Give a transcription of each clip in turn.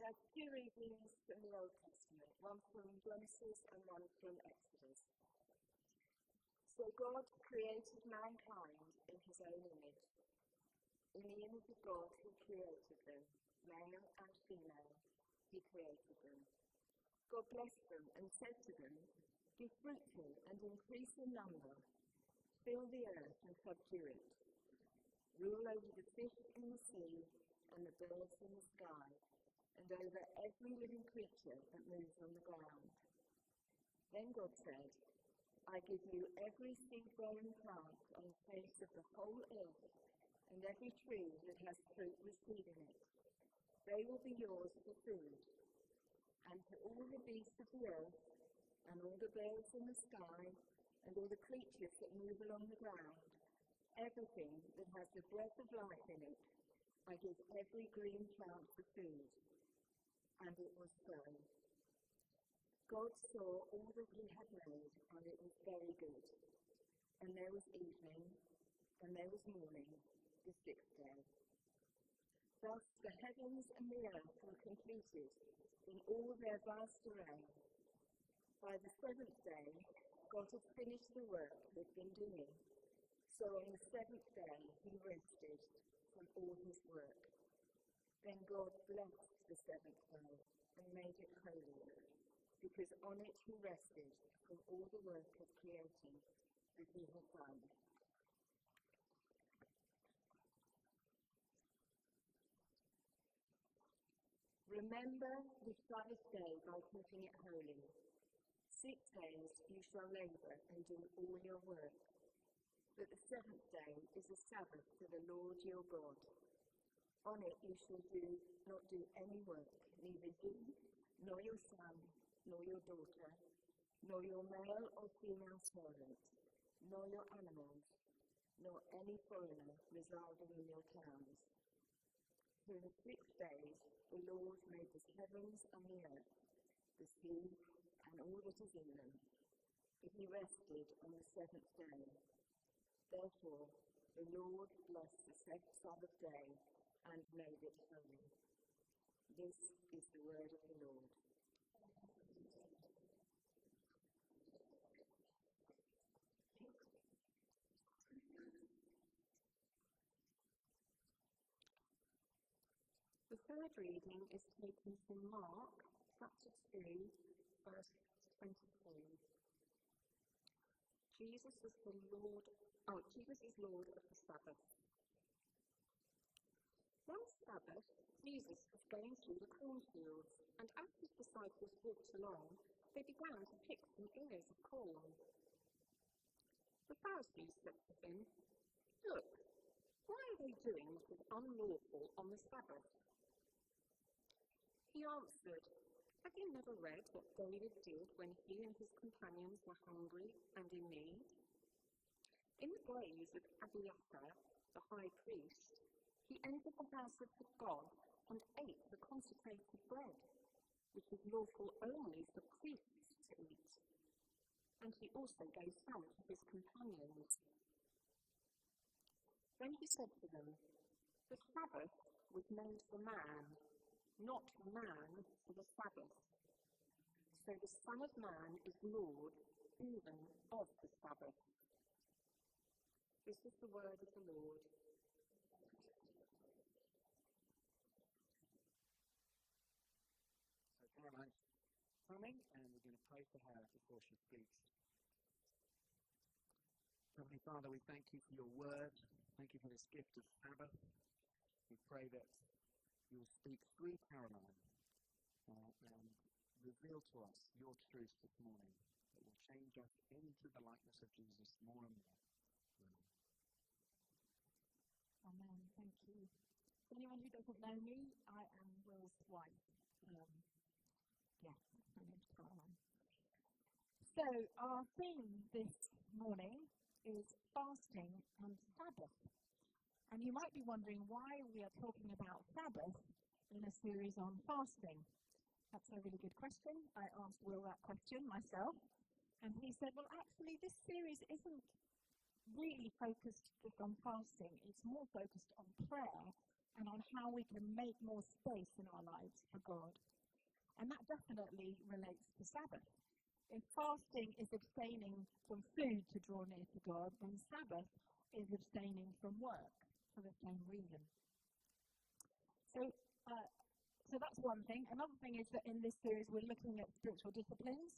have two readings from the Old Testament, one from Genesis and one from Exodus. So God created mankind in his own image. In the image of God he created them, male and female, he created them. God blessed them and said to them, "Be fruitful and increase in number, fill the earth and subdue it. Rule over the fish in the sea and the birds in the sky, and over every living creature that moves on the ground." Then God said, "I give you every seed-bearing plant on the face of the whole earth, and every tree that has fruit with seed in it. They will be yours for food. And to all the beasts of the earth, and all the birds in the sky, and all the creatures that move along the ground, everything that has the breath of life in it, I give every green plant for food." And it was so. God saw all that he had made, and it was very good. And there was evening, and there was morning, the sixth day. Thus the heavens and the earth were completed in all their vast array. By the seventh day, God had finished the work he had been doing. So on the seventh day, he rested from all his work. Then God blessed the seventh day and made it holy, because on it he rested from all the work of creating that he had done. Remember the Sabbath day by keeping it holy. 6 days you shall labour and do all your work. But the seventh day is a Sabbath to the Lord your God. On it you shall not do any work, neither you, nor your son, nor your daughter, nor your male or female servant, nor your animals, nor any foreigner residing in your towns. For in 6 days the Lord made the heavens and the earth, the sea, and all that is in them. But he rested on the seventh day. Therefore the Lord blessed the Sabbath day and made it holy. This is the word of the Lord. The third reading is taken from Mark, chapter 2, verse 23. Jesus is Lord of the Sabbath. One Sabbath, Jesus was going through the cornfields, and as his disciples walked along, they began to pick some ears of corn. The Pharisees said to him, "Look, why are they doing what is unlawful on the Sabbath?" He answered, "Have you never read what David did when he and his companions were hungry and in need? In the days of Abiathar, the high priest, he entered the house of God and ate the consecrated bread, which was lawful only for priests to eat. And he also gave some to his companions." Then he said to them, "The Sabbath was made for man, not man for the Sabbath. So the Son of Man is Lord even of the Sabbath." This is the word of the Lord. So Caroline's coming, and we're going to pray for her before she speaks. Heavenly Father, we thank you for your word. Thank you for this gift of Sabbath. We pray that you will speak through Caroline and reveal to us your truth this morning that will change us into the likeness of Jesus more and more. Amen. Thank you. For anyone who doesn't know me, I am Will's wife. My name's Caroline. So our theme this morning is fasting and Sabbath. And you might be wondering why we are talking about Sabbath in a series on fasting. That's a really good question. I asked Will that question myself, and he said, well, actually, this series isn't really focused just on fasting. It's more focused on prayer and on how we can make more space in our lives for God. And that definitely relates to Sabbath. If fasting is abstaining from food to draw near to God, then Sabbath is abstaining from work for the same reason. So that's one thing. Another thing is that in this series we're looking at spiritual disciplines,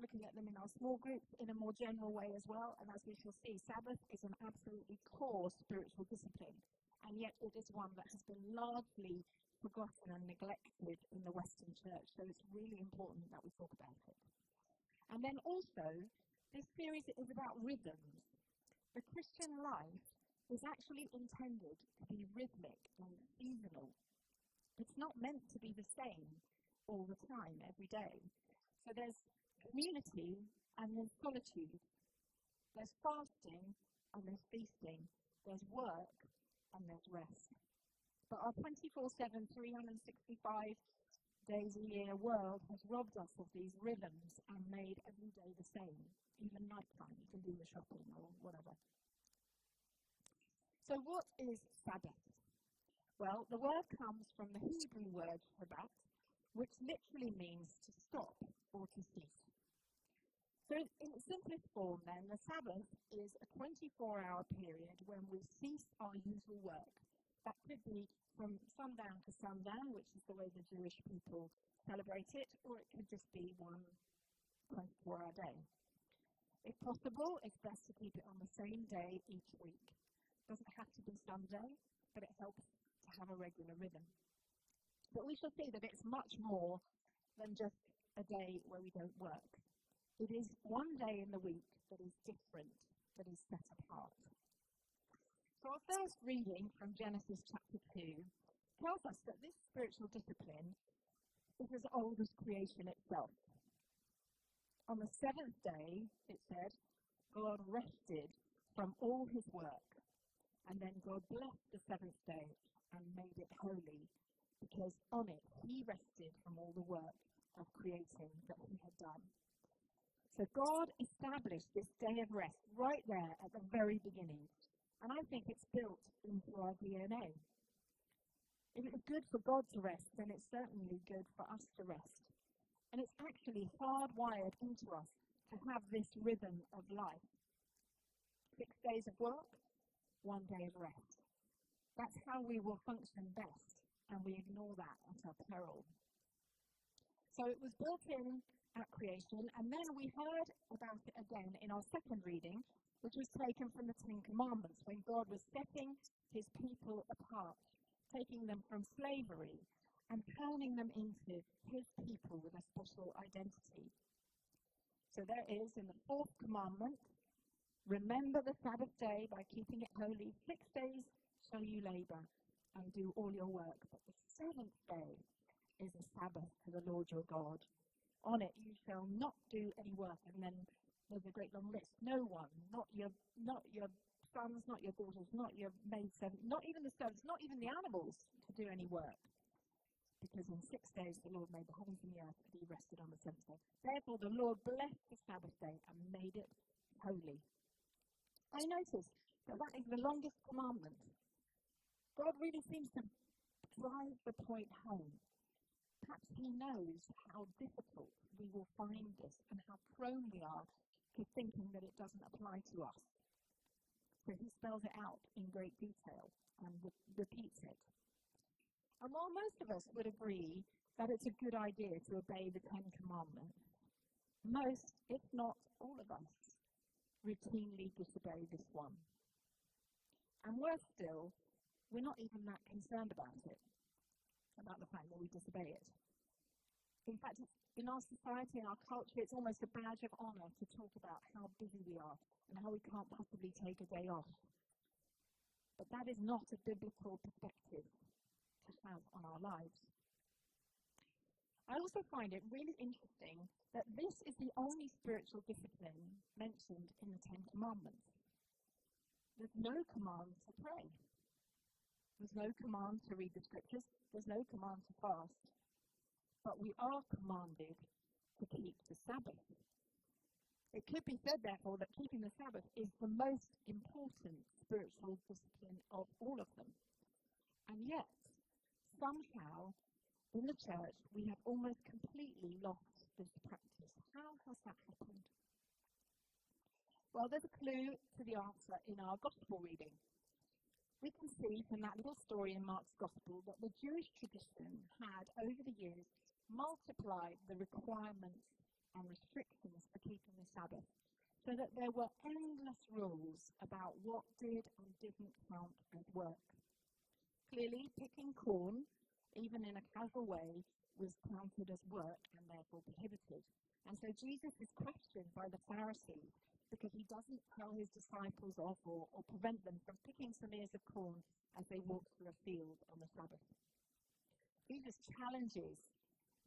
looking at them in our small groups in a more general way as well. And as we shall see, Sabbath is an absolutely core spiritual discipline, and yet it is one that has been largely forgotten and neglected in the Western church. So it's really important that we talk about it. And then also, this series is about rhythms. The Christian life is actually intended to be rhythmic and seasonal. It's not meant to be the same all the time, every day. So there's community and there's solitude. There's fasting and there's feasting. There's work and there's rest. But our 24/7, 365 days a year world has robbed us of these rhythms and made every day the same. Even nighttime, you can do your shopping or whatever. So what is Sabbath? Well, the word comes from the Hebrew word Shabbat, which literally means to stop or to cease. So in its simplest form then, the Sabbath is a 24-hour period when we cease our usual work. That could be from sundown to sundown, which is the way the Jewish people celebrate it, or it could just be one 24-hour day. If possible, it's best to keep it on the same day each week. It doesn't have to be Sunday, but it helps to have a regular rhythm. But we shall see that it's much more than just a day where we don't work. It is one day in the week that is different, that is set apart. So our first reading from Genesis chapter 2 tells us that this spiritual discipline is as old as creation itself. On the seventh day, it said, God rested from all his work, and then God blessed the seventh day and made it holy, because on it he rested from all the work of creating that he had done. So God established this day of rest right there at the very beginning, and I think it's built into our DNA. If it's good for God to rest, then it's certainly good for us to rest. And it's actually hardwired into us to have this rhythm of life. 6 days of work, 1 day of rest. That's how we will function best, and we ignore that at our peril. So it was built in at creation, and then we heard about it again in our second reading, which was taken from the Ten Commandments, when God was setting his people apart, taking them from slavery and turning them into his people with a special identity. So there is in the fourth commandment, remember the Sabbath day by keeping it holy. 6 days shall you labor and do all your work, but the seventh day is a Sabbath to the Lord your God. On it you shall not do any work. And then there's a great long list. No one, not your sons, not your daughters, not your maidservants, not even the servants, not even the animals to do any work. Because in 6 days the Lord made the heavens and the earth, and he rested on the seventh day. Therefore the Lord blessed the Sabbath day and made it holy. I notice that is the longest commandment. God really seems to drive the point home. Perhaps he knows how difficult we will find this and how prone we are to thinking that it doesn't apply to us. So he spells it out in great detail and repeats it. And while most of us would agree that it's a good idea to obey the Ten Commandments, most, if not all of us, routinely disobey this one. And worse still, we're not even that concerned about it, about the fact that we disobey it. In fact, in our society, in our culture, it's almost a badge of honour to talk about how busy we are and how we can't possibly take a day off. But that is not a biblical perspective to have on our lives. I also find it really interesting that this is the only spiritual discipline mentioned in the Ten Commandments. There's no command to pray. There's no command to read the scriptures. There's no command to fast. But we are commanded to keep the Sabbath. It could be said, therefore, that keeping the Sabbath is the most important spiritual discipline of all of them. And yet, somehow, in the church, we have almost completely lost this practice. How has that happened? Well, there's a clue to the answer in our gospel reading. We can see from that little story in Mark's gospel that the Jewish tradition had, over the years, multiplied the requirements and restrictions for keeping the Sabbath, so that there were endless rules about what did and didn't count as work. Clearly, picking corn, even in a casual way, was counted as work and therefore prohibited. And so Jesus is questioned by the Pharisees because he doesn't tell his disciples off or prevent them from picking some ears of corn as they walk through a field on the Sabbath. Jesus challenges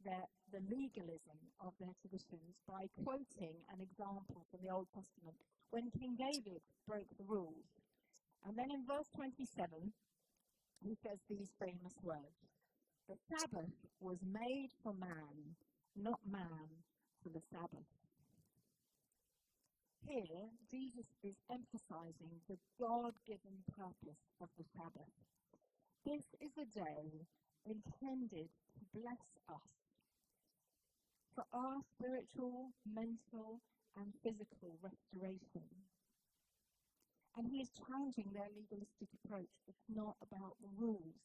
the legalism of their traditions by quoting an example from the Old Testament when King David broke the rules. And then in verse 27, he says these famous words, "The Sabbath was made for man, not man for the Sabbath." Here, Jesus is emphasizing the God-given purpose of the Sabbath. This is a day intended to bless us for our spiritual, mental, and physical restoration. And he is challenging their legalistic approach. It's not about the rules.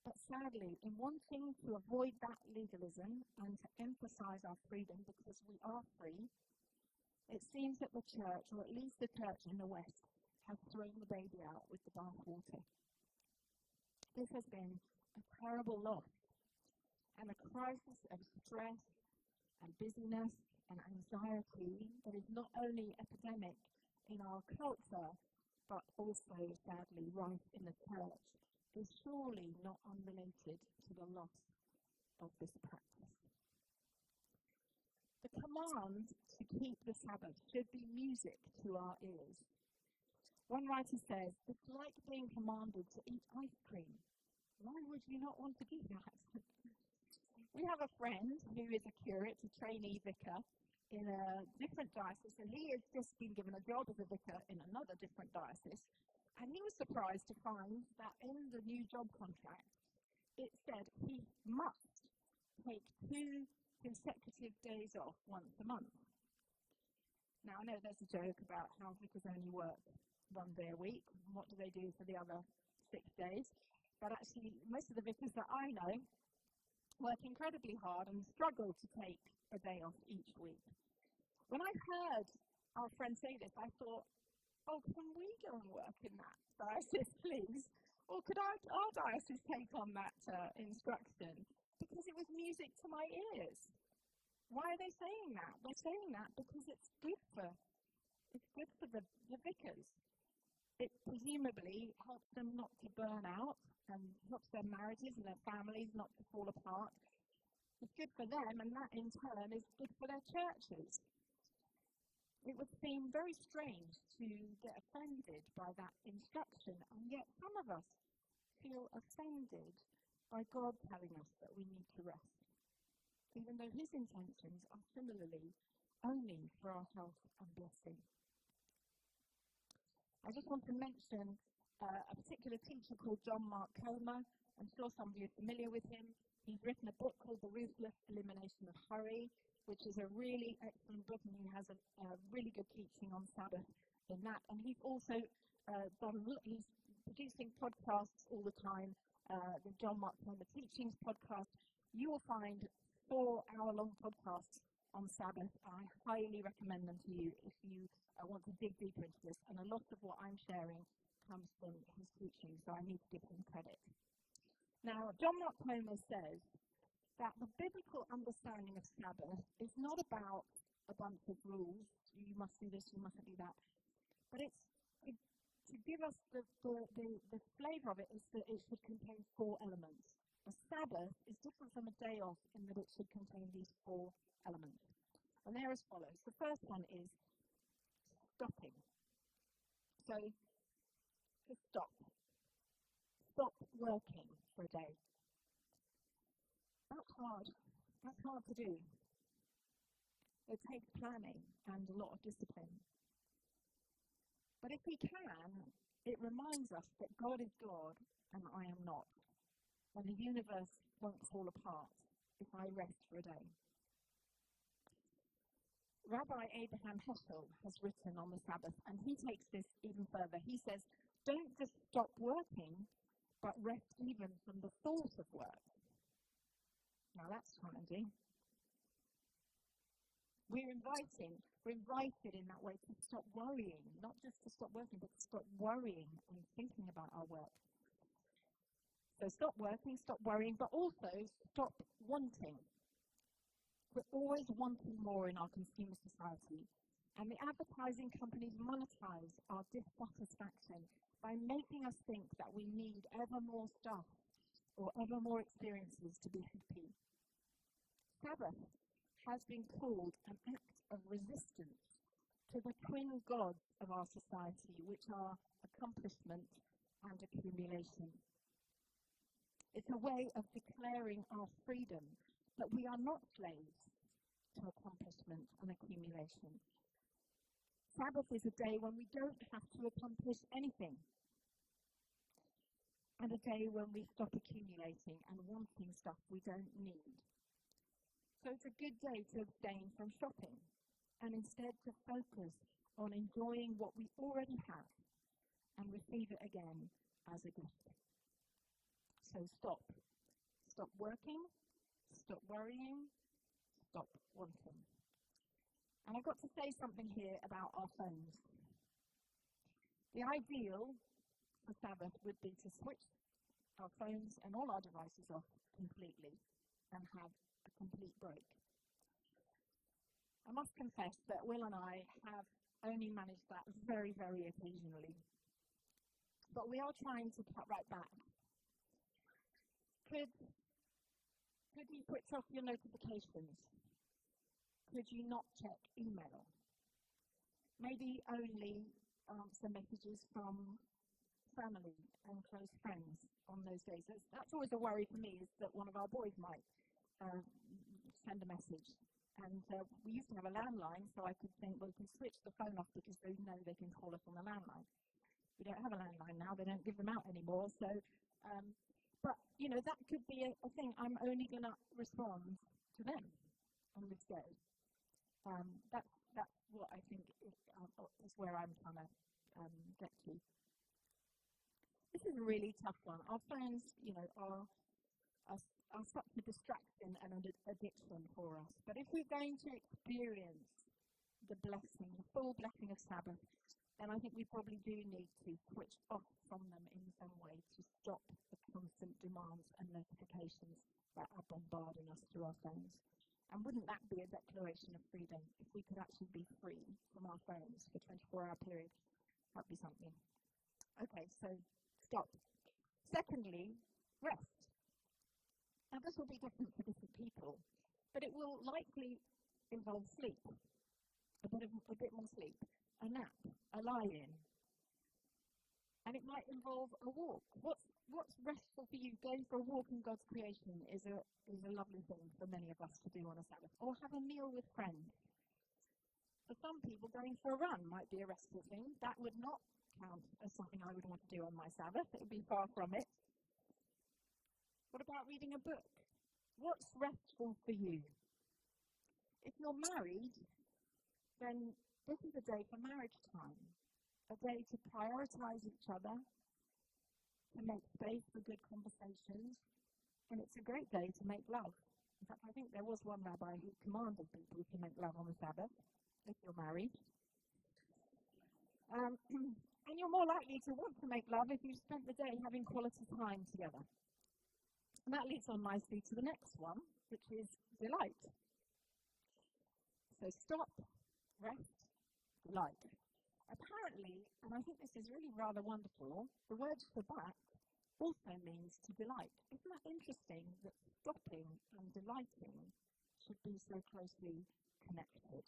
But sadly, in wanting to avoid that legalism and to emphasize our freedom because we are free, it seems that the church, or at least the church in the West, has thrown the baby out with the bathwater. This has been a terrible loss and a crisis of stress and busyness and anxiety that is not only epidemic in our culture, but also, sadly, rife in the church, is surely not unrelated to the loss of this practice. The command to keep the Sabbath should be music to our ears. One writer says, "It's like being commanded to eat ice cream. Why would you not want to do that?" We have a friend who is a curate, a trainee vicar in a different diocese, and he has just been given a job as a vicar in another different diocese. And he was surprised to find that in the new job contract, it said he must take 2 consecutive days off once a month. Now, I know there's a joke about how vicars only work 1 day a week, and what do they do for the other 6 days? But actually, most of the vicars that I know work incredibly hard and struggle to take a day off each week. When I heard our friend say this, I thought, oh, can we go and work in that diocese, please? Or could our diocese take on that instruction? Because it was music to my ears. Why are they saying that? They're saying that because it's good for the vicars. It presumably helps them not to burn out and helps their marriages and their families not to fall apart. It's good for them, and that in turn is good for their churches. It would seem very strange to get offended by that instruction, and yet some of us feel offended by God telling us that we need to rest, even though his intentions are similarly only for our health and blessing. I just want to mention a particular teacher called John Mark Comer. I'm sure some of you are familiar with him. He's written a book called The Ruthless Elimination of Hurry, which is a really excellent book, and he has a really good teaching on Sabbath in that. And he's also he's producing podcasts all the time, the John Mark Comer Teachings podcast. You will find 4-hour-long podcasts on Sabbath. I highly recommend them to you if you want to dig deeper into this. And a lot of what I'm sharing comes from his teaching, so I need to give him credit. Now, John Mark Comer says that the biblical understanding of Sabbath is not about a bunch of rules. You must do this, you mustn't do that. But to give us the flavour of it is that it should contain 4 elements. A Sabbath is different from a day off in that it should contain these 4 elements. And they're as follows. The first one is stopping. So, to stop. Stop working for a day. That's hard. That's hard to do. It takes planning and a lot of discipline. But if we can, it reminds us that God is God and I am not. And the universe won't fall apart if I rest for a day. Rabbi Abraham Heschel has written on the Sabbath, and he takes this even further. He says, don't just stop working, but rest even from the thought of work. Now that's challenging. We're invited in that way to stop worrying, not just to stop working, but to stop worrying and thinking about our work. So stop working, stop worrying, but also stop wanting. We're always wanting more in our consumer society, and the advertising companies monetize our dissatisfaction by making us think that we need ever more stuff or ever more experiences to be happy. Sabbath has been called an act of resistance to the twin gods of our society, which are accomplishment and accumulation. It's a way of declaring our freedom, that we are not slaves to accomplishment and accumulation. Sabbath is a day when we don't have to accomplish anything, and a day when we stop accumulating and wanting stuff we don't need. So it's a good day to abstain from shopping and instead to focus on enjoying what we already have and receive it again as a gift. So stop. Stop working, stop worrying, stop wanting. And I've got to say something here about our phones. The ideal for Sabbath would be to switch our phones and all our devices off completely and have a complete break. I must confess that Will and I have only managed that very, very occasionally. But we are trying to cut right back. Could you switch off your notifications? Could you not check email? Maybe only answer messages from family and close friends on those days. That's always a worry for me, is that one of our boys might send a message. And we used to have a landline, so I could think, well, we can switch the phone off because they know they can call us on the landline. We don't have a landline now, they don't give them out anymore. So, but, you know, that could be a thing. I'm only going to respond to them on this day. That's what I think is where I'm trying to get to. This is a really tough one. Our phones, you know, are such a distraction and an addiction for us. But if we're going to experience the blessing, the full blessing of Sabbath, then I think we probably do need to switch off from them in some way to stop the constant demands and notifications that are bombarding us through our phones. And wouldn't that be a declaration of freedom if we could actually be free from our phones for a 24-hour period? That would be something. Okay, so stop. Secondly, rest. Now, this will be different for different people, but it will likely involve sleep, a bit more sleep, a nap, a lie-in, and it might involve a walk. What's restful for you? Going for a walk in God's creation is a lovely thing for many of us to do on a Sabbath, or have a meal with friends. For some people, going for a run might be a restful thing. That would not count as something I would want to do on my Sabbath. It would be far from it. What about reading a book? What's restful for you? If you're married, then this is a day for marriage time, a day to prioritize each other, to make space for good conversations, and it's a great day to make love. In fact, I think there was one rabbi who commanded people to make love on the Sabbath, if you're married. And you're more likely to want to make love if you've spent the day having quality time together. And that leads on nicely to the next one, which is delight. So stop, rest, delight. Apparently, and I think this is really rather wonderful, the word Shabbat also means to delight. Isn't that interesting that stopping and delighting should be so closely connected?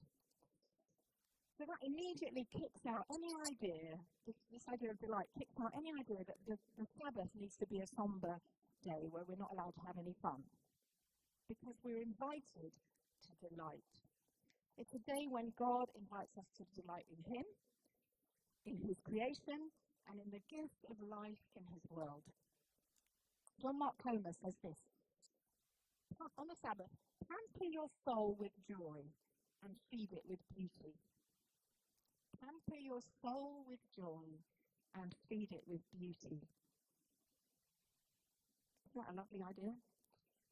So that immediately kicks out any idea, this idea of delight kicks out any idea that the Sabbath needs to be a somber day where we're not allowed to have any fun, because we're invited to delight. It's a day when God invites us to delight in Him, in His creation, and in the gift of life in His world. John Mark Comer says this, on the Sabbath, pamper your soul with joy and feed it with beauty. Pamper your soul with joy and feed it with beauty. Isn't that a lovely idea?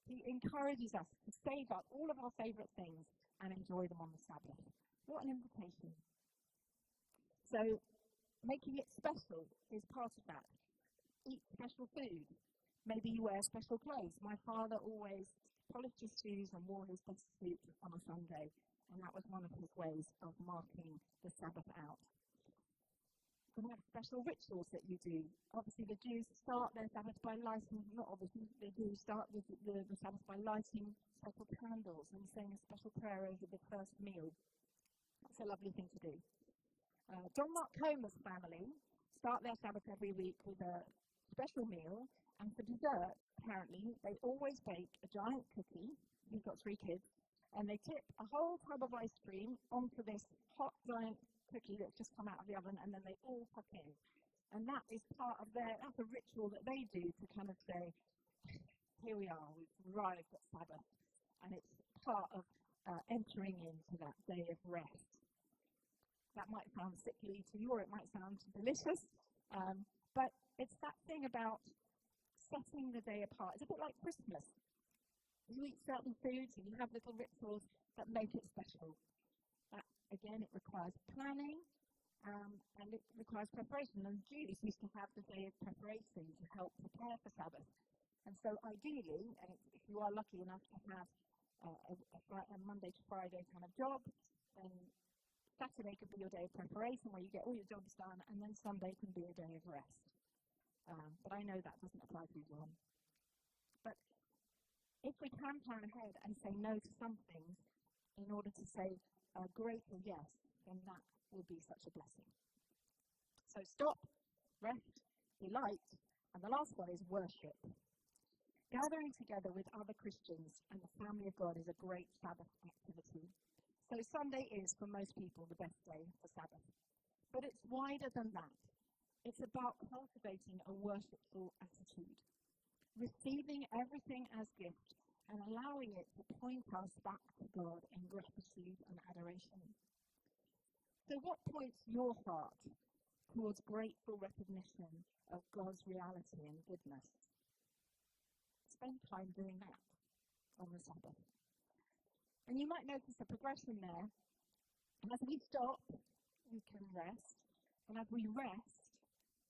He encourages us to save up all of our favourite things and enjoy them on the Sabbath. What an invitation. So, making it special is part of that. Eat special food. Maybe you wear special clothes. My father always polished his shoes and wore his best suit on a Sunday, and that was one of his ways of marking the Sabbath out. You have special rituals that you do. Obviously, the Jews start their Sabbath by lighting, not obviously, they do start with the Sabbath by lighting special candles and saying a special prayer over the first meal. That's a lovely thing to do. John Mark Comer's family start their Sabbath every week with a special meal, and for dessert, apparently, they always bake a giant cookie. He's got 3 kids, and they tip a whole tub of ice cream onto this hot giant cookie that's just come out of the oven, and then they all pop in. And that is that's a ritual that they do to kind of say, here we are, we've arrived at Sabbath. And it's part of entering into that day of rest. That might sound sickly to you, or it might sound delicious, but it's that thing about setting the day apart. It's a bit like Christmas. You eat certain foods and you have little rituals that make it special. That, again, it requires planning and it requires preparation. And Jews used to have the day of preparation to help prepare for Sabbath. And so ideally, and if you are lucky enough to have a Monday to Friday kind of job, then Saturday could be your day of preparation where you get all your jobs done, and then Sunday can be a day of rest. But I know that doesn't apply to everyone. But if we can plan ahead and say no to some things in order to say a greater yes, then that will be such a blessing. So stop, rest, delight, and the last one is worship. Gathering together with other Christians and the family of God is a great Sabbath activity. So Sunday is, for most people, the best day for Sabbath. But it's wider than that. It's about cultivating a worshipful attitude, receiving everything as gift and allowing it to point us back to God in gratitude and adoration. So what points your heart towards grateful recognition of God's reality and goodness? Spend time doing that on the Sabbath. And you might notice a progression there. And as we stop, we can rest. And as we rest,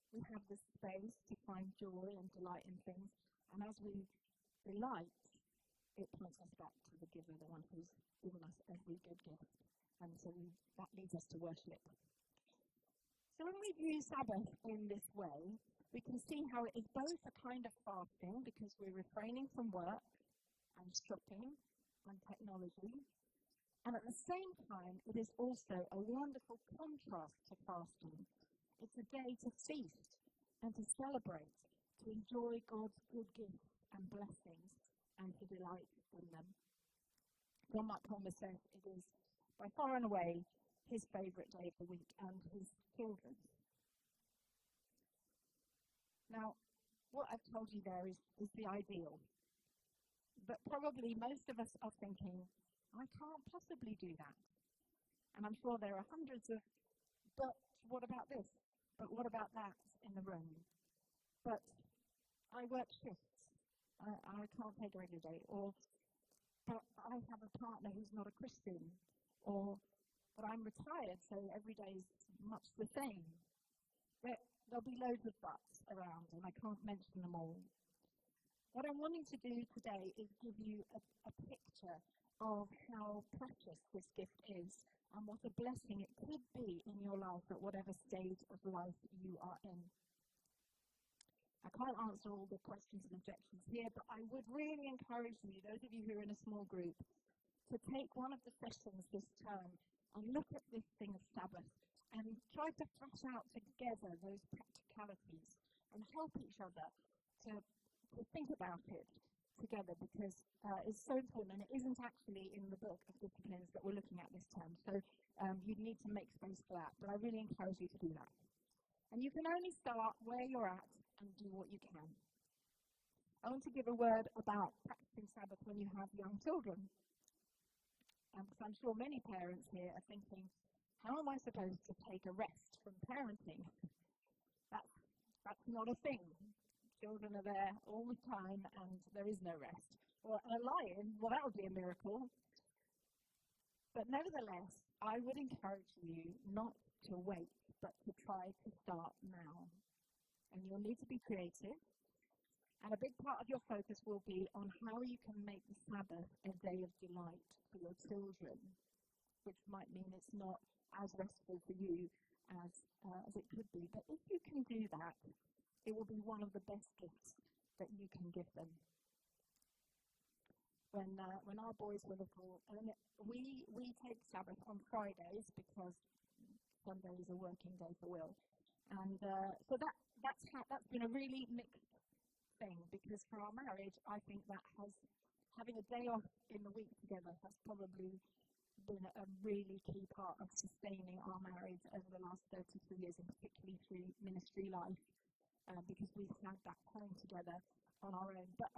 we have the space to find joy and delight in things. And as we delight, it points us back to the giver, the one who's given us every good gift. And so that leads us to worship. So when we view Sabbath in this way, we can see how it is both a kind of fasting, because we're refraining from work and shopping and technology, and at the same time, it is also a wonderful contrast to fasting. It's a day to feast and to celebrate, to enjoy God's good gifts and blessings, and to delight in them. John Mark Comer says it is by far and away his favourite day of the week and his children's. Now, what I've told you there is the ideal. But probably most of us are thinking, I can't possibly do that. And I'm sure there are hundreds of, but what about this? But what about that in the room? But I work shifts. I can't take a regular day. Or, but I have a partner who's not a Christian. Or, but I'm retired, so every day is much the same. There'll be loads of buts around, and I can't mention them all. What I'm wanting to do today is give you a picture of how precious this gift is and what a blessing it could be in your life at whatever stage of life you are in. I can't answer all the questions and objections here, but I would really encourage you, those of you who are in a small group, to take one of the sessions this term and look at this thing of Sabbath and try to flesh out together those practicalities and help each other to think about it together, because it's so important, and it isn't actually in the book of disciplines that we're looking at this term. So you need to make space for that, but I really encourage you to do that. And you can only start where you're at and do what you can. I want to give a word about practicing Sabbath when you have young children. Because I'm sure many parents here are thinking, how am I supposed to take a rest from parenting? That's not a thing. Children are there all the time and there is no rest. Or a lion, well, that would be a miracle. But nevertheless, I would encourage you not to wait, but to try to start now. And you'll need to be creative. And a big part of your focus will be on how you can make the Sabbath a day of delight for your children, which might mean it's not as restful for you as it could be. But if you can do that, it will be one of the best gifts that you can give them. When our boys were little, and we take Sabbath on Fridays because Sunday is a working day for Will, and so that's been a really mixed thing, because for our marriage, I think that having a day off in the week together has probably been a really key part of sustaining our marriage over the last 33 years, and particularly through ministry life, because we've had that time together on our own. But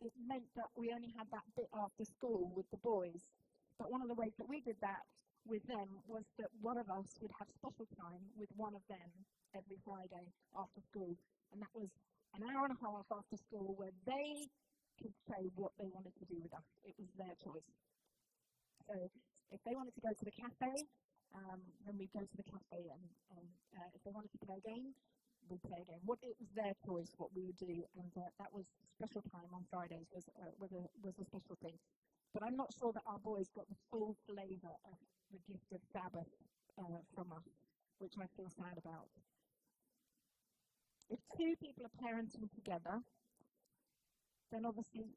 it meant that we only had that bit after school with the boys. But one of the ways that we did that with them was that one of us would have special time with one of them every Friday after school, and that was an hour and a half after school where they could say what they wanted to do with us. It was their choice. So if they wanted to go to the cafe, then we'd go to the cafe, and if they wanted to play a game, we'd play a game. It was their choice what we would do, and that was special time on Fridays was a special thing. But I'm not sure that our boys got the full flavour of the gift of Sabbath from us, which I feel sad about. If two people are parenting together, then obviously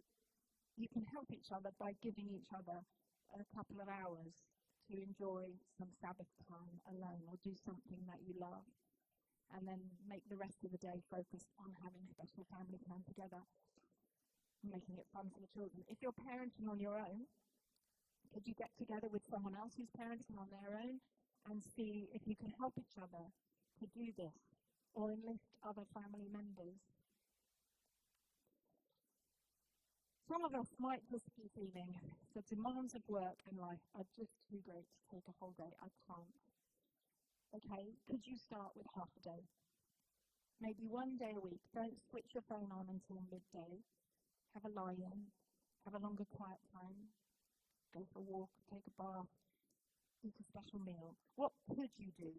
you can help each other by giving each other a couple of hours to enjoy some Sabbath time alone, or do something that you love, and then make the rest of the day focused on having special family time together, making it fun for the children. If you're parenting on your own, could you get together with someone else who's parenting on their own and see if you can help each other to do this, or enlist other family members? Some of us might just be feeling the demands of work and life are just too great to take a whole day. I can't. Okay, could you start with half a day? Maybe one day a week. Don't switch your phone on until midday. Have a lie-in. Have a longer quiet time. Go for a walk. Take a bath. Eat a special meal. What could you do?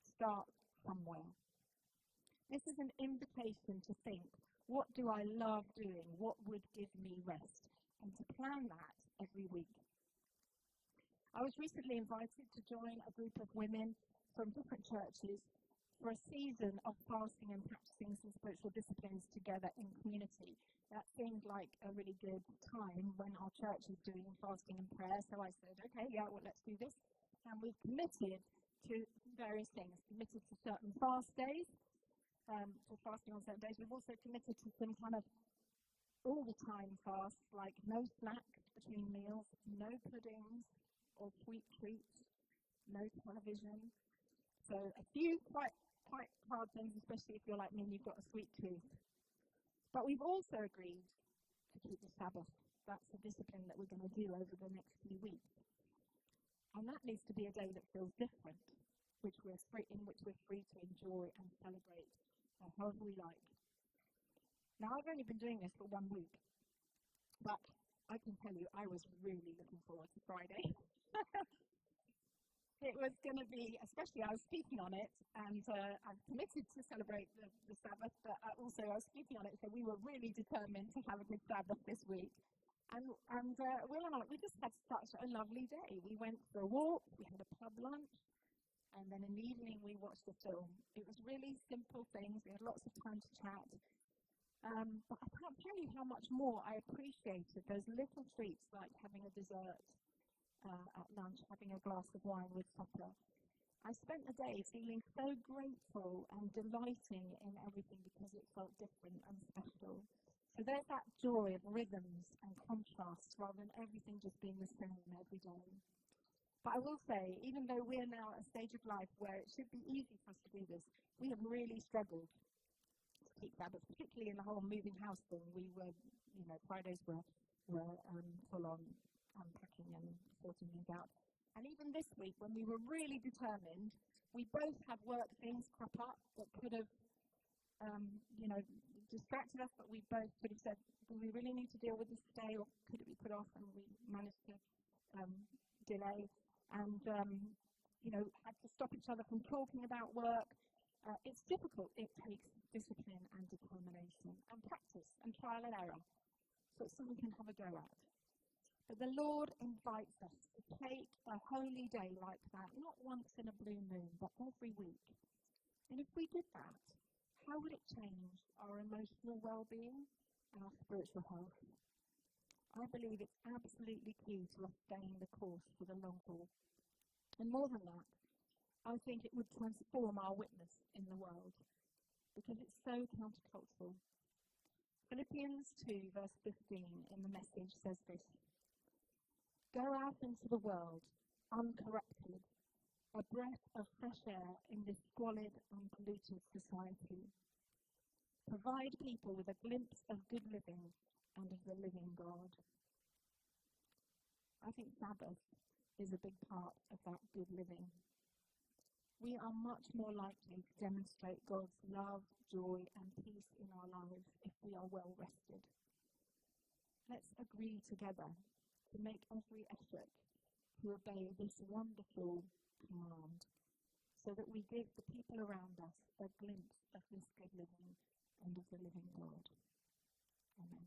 Start somewhere. This is an invitation to think, what do I love doing? What would give me rest? And to plan that every week. I was recently invited to join a group of women from different churches for a season of fasting and practicing some spiritual disciplines together in community. That seemed like a really good time when our church is doing fasting and prayer, so I said, okay, yeah, well, let's do this. And we've committed to various things, committed to certain fast days, to fasting on certain days. We've also committed to some kind of all-the-time fast, like no snacks between meals, no puddings or sweet treats, no television. So a few quite hard things, especially if you're like me and you've got a sweet tooth. But we've also agreed to keep the Sabbath. That's a discipline that we're going to do over the next few weeks. And that needs to be a day that feels different, in which we're free to enjoy and celebrate however we like. Now, I've only been doing this for 1 week, but I can tell you I was really looking forward to Friday. It was going to be, especially I was speaking on it, and I've committed to celebrate the Sabbath, but also I was speaking on it, so we were really determined to have a good Sabbath this week. And Will and I, we just had such a lovely day. We went for a walk, we had a pub lunch, and then in the evening we watched a film. It was really simple things. We had lots of time to chat. But I can't tell you how much more I appreciated those little treats, like having a dessert at lunch, having a glass of wine with supper. I spent the day feeling so grateful and delighting in everything because it felt different and special. So there's that joy of rhythms and contrasts rather than everything just being the same every day. But I will say, even though we're now at a stage of life where it should be easy for us to do this, we have really struggled to keep Sabbath, particularly in the whole moving house thing. We were, Fridays were full on unpacking and sorting things out. And even this week, when we were really determined, we both had work things crop up that could have, distracted us, but we both could have said, do we really need to deal with this today, or could it be put off? And we managed to delay and, had to stop each other from talking about work. It's difficult. It takes discipline and determination and practice and trial and error, so it's something we can have a go at. But the Lord invites us to take a holy day like that, not once in a blue moon, but every week. And if we did that, how would it change our emotional well-being and our spiritual health? I believe it's absolutely key to us staying the course for the long haul. And more than that, I think it would transform our witness in the world, because it's so countercultural. Philippians 2 verse 15 in the Message says this: "Go out into the world, uncorrupted, a breath of fresh air in this squalid and polluted society. Provide people with a glimpse of good living and of the living God." I think Sabbath is a big part of that good living. We are much more likely to demonstrate God's love, joy, and peace in our lives if we are well rested. Let's agree together to make every effort to obey this wonderful command, so that we give the people around us a glimpse of this good living and of the living God. Amen.